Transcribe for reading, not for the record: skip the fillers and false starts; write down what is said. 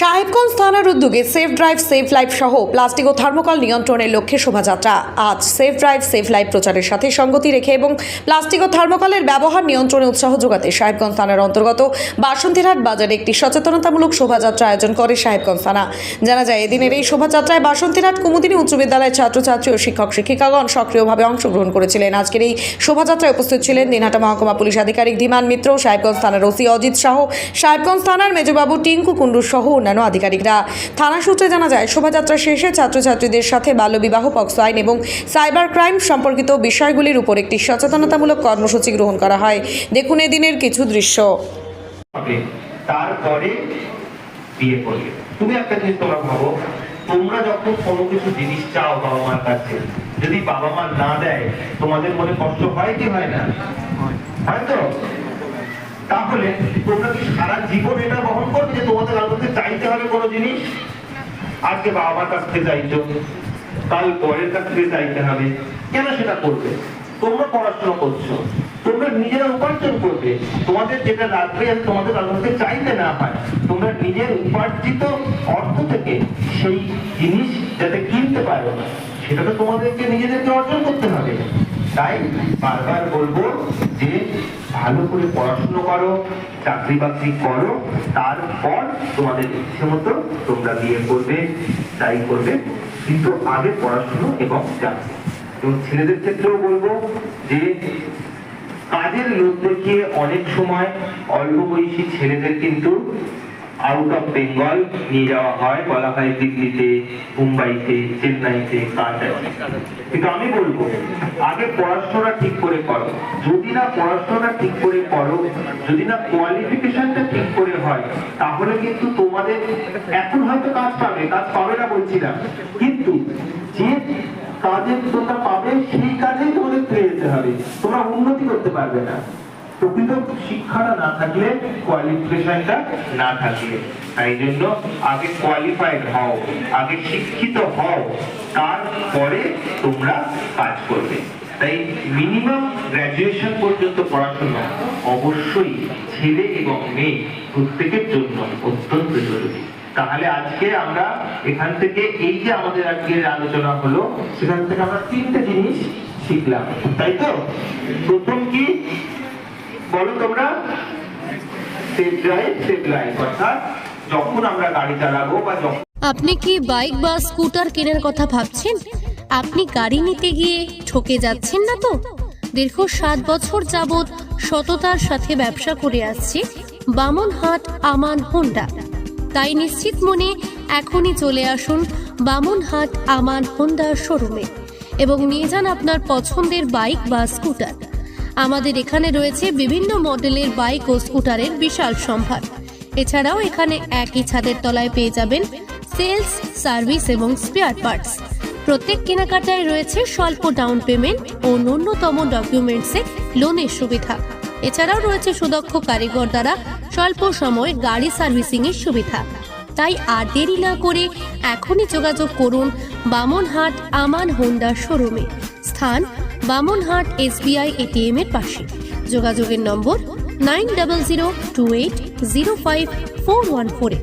সাহেবগঞ্জ থানার উদ্যোগে safe drive safe life সহ প্লাস্টিক ও থার্মোকল নিয়ন্ত্রণের লক্ষ্যে শোভাযাত্রা। আজ সেফ ড্রাইভ সেফ লাইফ প্রচারের সাথে সঙ্গতি রেখে এবং প্লাস্টিক ও থার্মোকলের ব্যবহার নিয়ন্ত্রণে উৎসাহ যোগাতে সাহেবগঞ্জ থানার অন্তর্গত বাসন্তীরহাট বাজারে একটি সচেতনতামূলক শোভাযাত্রা আয়োজন করে সাহেবগঞ্জ থানা। জানা যায়, এদিনের এই শোভাযাত্রায় বাসন্তীরহাট কুমুদিনী উচ্চ বিদ্যালয়ের ছাত্রছাত্রী ও শিক্ষক শিক্ষিকাগণ সক্রিয়ভাবে অংশগ্রহণ করেছিলেন। আজকের এই শোভাযাত্রায় উপস্থিত ছিলেন দিনহাটা মহকুমা পুলিশ আধিকারিক ধীমান মিত্র, সাহেবগঞ্জ থানার ওসি অজিত শাহ, সাহেবগঞ্জ থানার মেজবাবু টিঙ্কু কুন্ডু সহ অন্যান্য আধিকারিকরা। থানা সূত্রে জানা যায়, শোভাযাত্রা শেষে ছাত্রছাত্রীদের সাথে বাল্যবিবাহ, পক্সো আইন এবং সাইবার ক্রাইম সম্পর্কিত বিষয়গুলির উপর একটি সচেতনতামূলক কর্মসূচি গ্রহণ করা হয়। দেখুন এদিনের কিছু দৃশ্য। তারপরে বিয়ে করবে। তুমি একটা জিনিস তোমরা ভাবো, তোমরা যখন কোনো কিছু জিনিস চাও বাবা মার কাছে, যদি বাবা মা না দেয় তোমাদের মনে কষ্ট হয় কি হয় না? হয়তো তাহলে তোমরা কি সারা জীবন এটা বহন করবে যে তোমাদের কাছে চাইতে হবে কোনো জিনিস? আজকে বাবা মার কাছ থেকে চাইছো, কাল পরের কাছ থেকে চাইতে হবে, কেন সেটা করবে? তোমরা পড়াশোনা করছো, তোমরা নিজেরা উপার্জন করবে, তোমাদের যেটা লাগবে তোমাদের কাছে চাইতে না হয়, তোমরা নিজের উপার্জিত অর্থ থেকে সেই জিনিস যাতে কিনতে পারো, সেটা তো তোমাদেরকে নিজেদেরকে অর্জন করতে হবে। তাই বারবার বলবো যে ভালো করে পড়াশোনা করো, চাকরি বাকরি করো, তারপর তোমাদের ইচ্ছে মতো তোমরা বিয়ে করবে, তাই করবে, কিন্তু আগে পড়াশোনা এবং চাকরি। এবং ছেলেদের ক্ষেত্রেও বলবো যে কাজের লোক দেখিয়ে অনেক সময় অল্প বয়সী ছেলেদের কিন্তু আউট অফ বেঙ্গল নিয়ে যাওয়া হয়, বলা হয় দিল্লিতে, মুম্বাইতে, চেন্নাইতে কাজ আছে। কিন্তু আমি বলবো আগে পড়াশোনা ঠিক করে করো। যদি না পড়াশোনা ঠিক করে করো, যদি না কোয়ালিফিকেশনটা ঠিক করে হয়, তাহলে কিন্তু তোমাদের এখন হয়তো কাজ পাবে না বলছি না, কিন্তু যে কাজের তোমরা পাবে সেই কাজেই তোমাদের ফিরে যেতে হবে, তোমরা উন্নতি করতে পারবে না। প্রকৃত শিক্ষাটা না থাকলে, কোয়ালিফিকেশনটা না থাকলে, তাই জন্য আগে কোয়ালিফাইড হও, আগে শিক্ষিত হও, তারপরে তোমরা কাজ করবে। তাই মিনিমাম গ্রাজুয়েশন পর্যন্ত পড়াশোনা অবশ্যই ছেলে এবং মেয়ে প্রত্যেকের জন্য অত্যন্ত জরুরি। তাহলে আজকে আমরা এখান থেকে এই যে আমাদের আজকের আলোচনা হলো, সেখান থেকে আমরা তিনটে জিনিস শিখলাম, তাই তো? প্রথম কি বলো তোমরা? সেফ ড্রাইভ সেফ লাইফ, অর্থাৎ যখন আমরা গাড়ি চালাবো বা যখন আপনি কি বাইক বা স্কুটার কেনার কথা ভাবছেন? আপনি গাড়ি নিতে গিয়ে ঠকে যাচ্ছেন না তো? দীর্ঘ 7 বছর যাবৎ সততার সাথে ব্যবসা করে আসছে বামনহাট আমান হোন্ডা। তাই নিশ্চিত মনে এখনই চলে আসুন বামনহাট আমান হোন্ডা শোরুমে এবং নিয়ে যান আপনার পছন্দের বাইক বা স্কুটার। আমাদের এখানে রয়েছে বিভিন্ন মডেলের বাইক ও স্কুটারের বিশাল সম্ভার। এছাড়াও এখানে একই ছাদের তলায় পেয়ে যাবেন সেলস, সার্ভিস এবং স্পেয়ার পার্টস। প্রত্যেক কেনাকাটায় রয়েছে স্বল্প ডাউন পেমেন্ট ও ন্যূনতম ডকুমেন্টসে লোনের সুবিধা। এছাড়াও রয়েছে সুদক্ষ কারিগর দ্বারা স্বল্প সময়ে গাড়ি সার্ভিসিং এর সুবিধা। তাই আর দেরি না করে এখনই যোগাযোগ করুন বামনহাট আমান হোন্ডা শোরুমে। স্থান বামনহাট SBI ATM এর পাশে। যোগাযোগের নম্বর 9002805414।